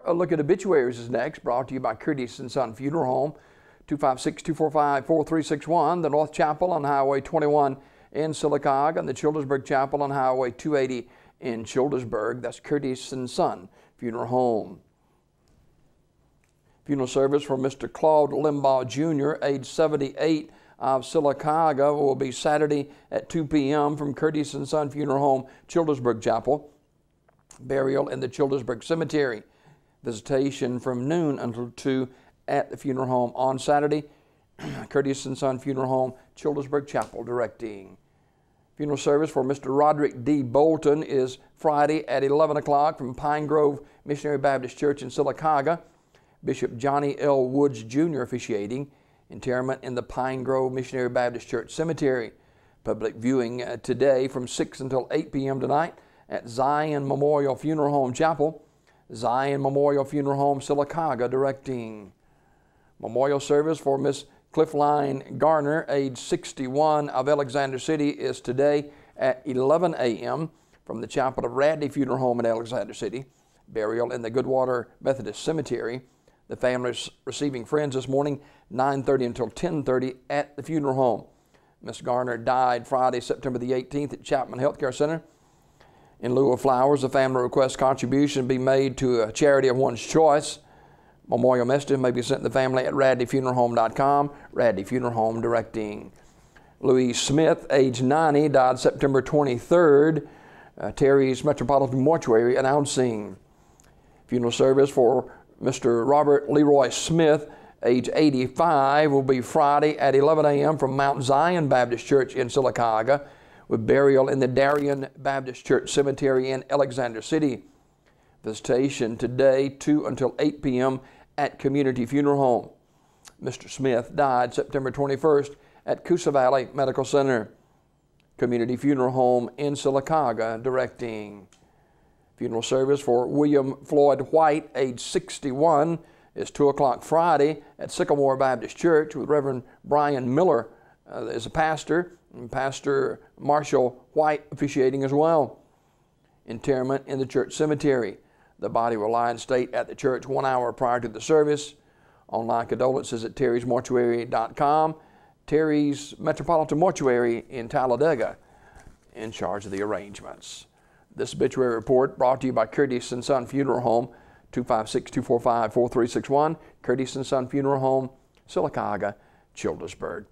A look at obituaries is next, brought to you by Curtis & Son Funeral Home, 256-245-4361, the North Chapel on Highway 21 in Sylacauga, and the Childersburg Chapel on Highway 280 in Childersburg. That's Curtis & Son Funeral Home. Funeral service for Mr. Claude Limbaugh Jr., age 78, of Sylacauga, will be Saturday at 2 p.m. from Curtis & Son Funeral Home, Childersburg Chapel. Burial in the Childersburg Cemetery. Visitation from noon until 2 at the funeral home on Saturday. Curtis & Son Funeral Home, Childersburg Chapel, directing. Funeral service for Mr. Roderick D. Bolton is Friday at 11 o'clock from Pine Grove Missionary Baptist Church in Sylacauga. Bishop Johnny L. Woods Jr. officiating. Interment in the Pine Grove Missionary Baptist Church Cemetery. Public viewing today from 6 until 8 p.m. tonight at Zion Memorial Funeral Home Chapel. Zion Memorial Funeral Home, Sylacauga, directing. Memorial service for Miss Cliffline Garner, age 61, of Alexander City, is today at 11 a.m. from the Chapel of Radley Funeral Home in Alexander City. Burial in the Goodwater Methodist Cemetery. The family is receiving friends this morning, 9:30 until 10:30 at the funeral home. Miss Garner died Friday, September the 18th at Chapman Healthcare Center. In lieu of flowers, the family requests contribution be made to a charity of one's choice. Memorial messages may be sent to the family at radleyfuneralhome.com. Radley Funeral Home, directing. Louise Smith, age 90, died September 23rd. Terry's Metropolitan Mortuary announcing. Funeral service for Mr. Robert Leroy Smith, age 85, will be Friday at 11 a.m. from Mount Zion Baptist Church in Sylacauga, with burial in the Darien Baptist Church Cemetery in Alexander City. Visitation today, 2 until 8 p.m. at Community Funeral Home. Mr. Smith died September 21st at Coosa Valley Medical Center. Community Funeral Home in Sylacauga, directing. Funeral service for William Floyd White, age 61, is 2 o'clock Friday at Sycamore Baptist Church, with Reverend Brian Miller as a pastor, and Pastor Marshall White officiating as well. Interment in the church cemetery. The body will lie in state at the church 1 hour prior to the service. Online condolences at terrysmortuary.com. Terry's Metropolitan Mortuary in Talladega in charge of the arrangements. This obituary report brought to you by Curtis & Son Funeral Home, 256-245-4361, Curtis & Son Funeral Home, Sylacauga, Childersburg.